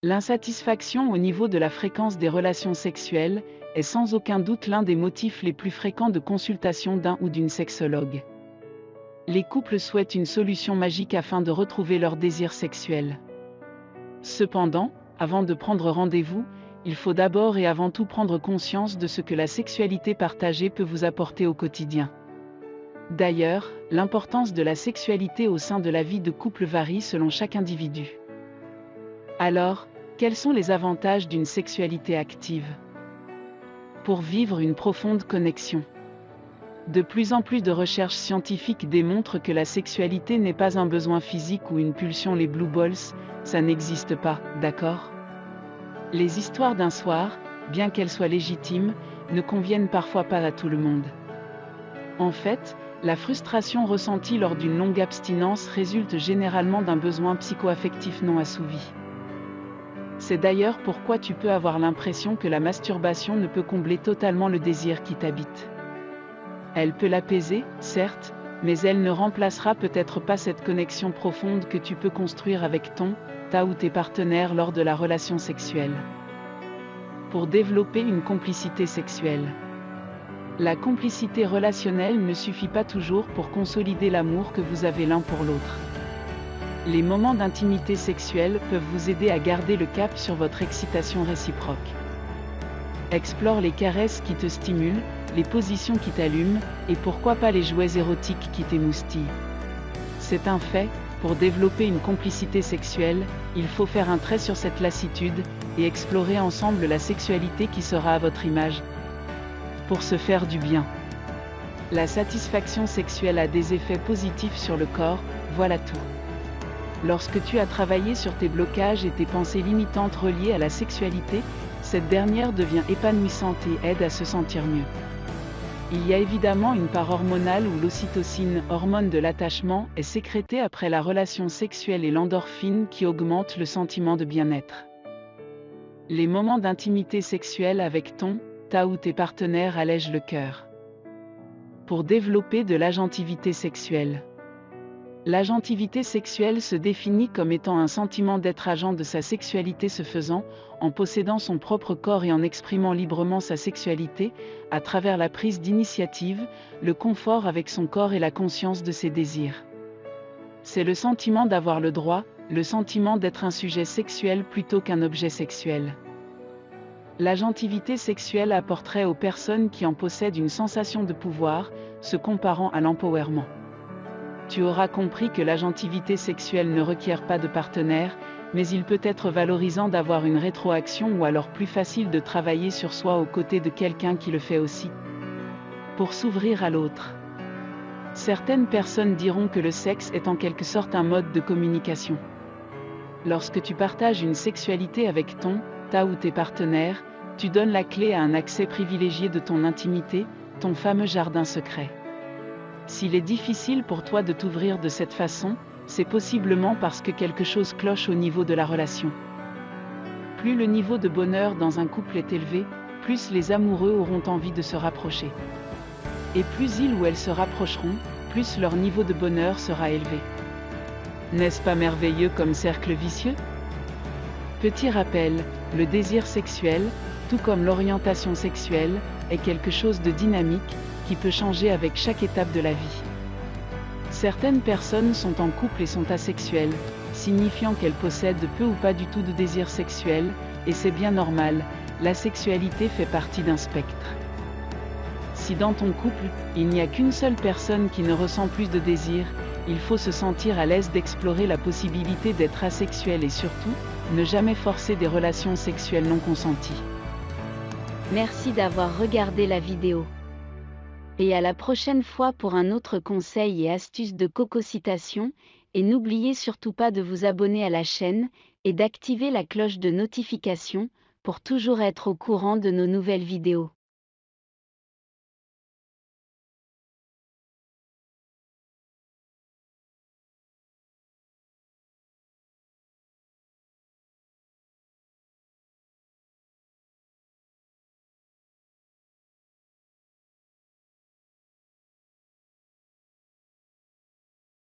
L'insatisfaction au niveau de la fréquence des relations sexuelles est sans aucun doute l'un des motifs les plus fréquents de consultation d'un ou d'une sexologue. Les couples souhaitent une solution magique afin de retrouver leur désir sexuel. Cependant, avant de prendre rendez-vous, il faut d'abord et avant tout prendre conscience de ce que la sexualité partagée peut vous apporter au quotidien. D'ailleurs, l'importance de la sexualité au sein de la vie de couple varie selon chaque individu. Alors, quels sont les avantages d'une sexualité active? Pour vivre une profonde connexion. De plus en plus de recherches scientifiques démontrent que la sexualité n'est pas un besoin physique ou une pulsion. Les blue balls, ça n'existe pas, d'accord? Les histoires d'un soir, bien qu'elles soient légitimes, ne conviennent parfois pas à tout le monde. En fait, la frustration ressentie lors d'une longue abstinence résulte généralement d'un besoin psycho-affectif non assouvi. C'est d'ailleurs pourquoi tu peux avoir l'impression que la masturbation ne peut combler totalement le désir qui t'habite. Elle peut l'apaiser, certes, mais elle ne remplacera peut-être pas cette connexion profonde que tu peux construire avec ta ou tes partenaires lors de la relation sexuelle. Pour développer une complicité sexuelle. La complicité relationnelle ne suffit pas toujours pour consolider l'amour que vous avez l'un pour l'autre. Les moments d'intimité sexuelle peuvent vous aider à garder le cap sur votre excitation réciproque. Explore les caresses qui te stimulent, les positions qui t'allument, et pourquoi pas les jouets érotiques qui t'émoustillent. C'est un fait, pour développer une complicité sexuelle, il faut faire un trait sur cette lassitude, et explorer ensemble la sexualité qui sera à votre image. Pour se faire du bien. La satisfaction sexuelle a des effets positifs sur le corps, voilà tout. Lorsque tu as travaillé sur tes blocages et tes pensées limitantes reliées à la sexualité, cette dernière devient épanouissante et aide à se sentir mieux. Il y a évidemment une part hormonale où l'ocytocine, hormone de l'attachement, est sécrétée après la relation sexuelle et l'endorphine qui augmente le sentiment de bien-être. Les moments d'intimité sexuelle avec ta ou tes partenaires allègent le cœur. Pour développer de l'agentivité sexuelle. L'agentivité sexuelle se définit comme étant un sentiment d'être agent de sa sexualité, se faisant, en possédant son propre corps et en exprimant librement sa sexualité, à travers la prise d'initiative, le confort avec son corps et la conscience de ses désirs. C'est le sentiment d'avoir le droit, le sentiment d'être un sujet sexuel plutôt qu'un objet sexuel. L'agentivité sexuelle apporterait aux personnes qui en possèdent une sensation de pouvoir, se comparant à l'empowerment. Tu auras compris que l'agentivité sexuelle ne requiert pas de partenaire, mais il peut être valorisant d'avoir une rétroaction ou alors plus facile de travailler sur soi aux côtés de quelqu'un qui le fait aussi. Pour s'ouvrir à l'autre. Certaines personnes diront que le sexe est en quelque sorte un mode de communication. Lorsque tu partages une sexualité avec ta ou tes partenaires, tu donnes la clé à un accès privilégié de ton intimité, ton fameux jardin secret. S'il est difficile pour toi de t'ouvrir de cette façon, c'est possiblement parce que quelque chose cloche au niveau de la relation. Plus le niveau de bonheur dans un couple est élevé, plus les amoureux auront envie de se rapprocher. Et plus ils ou elles se rapprocheront, plus leur niveau de bonheur sera élevé. N'est-ce pas merveilleux comme cercle vicieux? Petit rappel, le désir sexuel, tout comme l'orientation sexuelle, est quelque chose de dynamique, qui peut changer avec chaque étape de la vie. Certaines personnes sont en couple et sont asexuelles, signifiant qu'elles possèdent peu ou pas du tout de désir sexuel, et c'est bien normal, la sexualité fait partie d'un spectre. Si dans ton couple, il n'y a qu'une seule personne qui ne ressent plus de désir, il faut se sentir à l'aise d'explorer la possibilité d'être asexuel et surtout, ne jamais forcer des relations sexuelles non consenties. Merci d'avoir regardé la vidéo. Et à la prochaine fois pour un autre conseil et astuce de cococitation, et n'oubliez surtout pas de vous abonner à la chaîne, et d'activer la cloche de notification, pour toujours être au courant de nos nouvelles vidéos.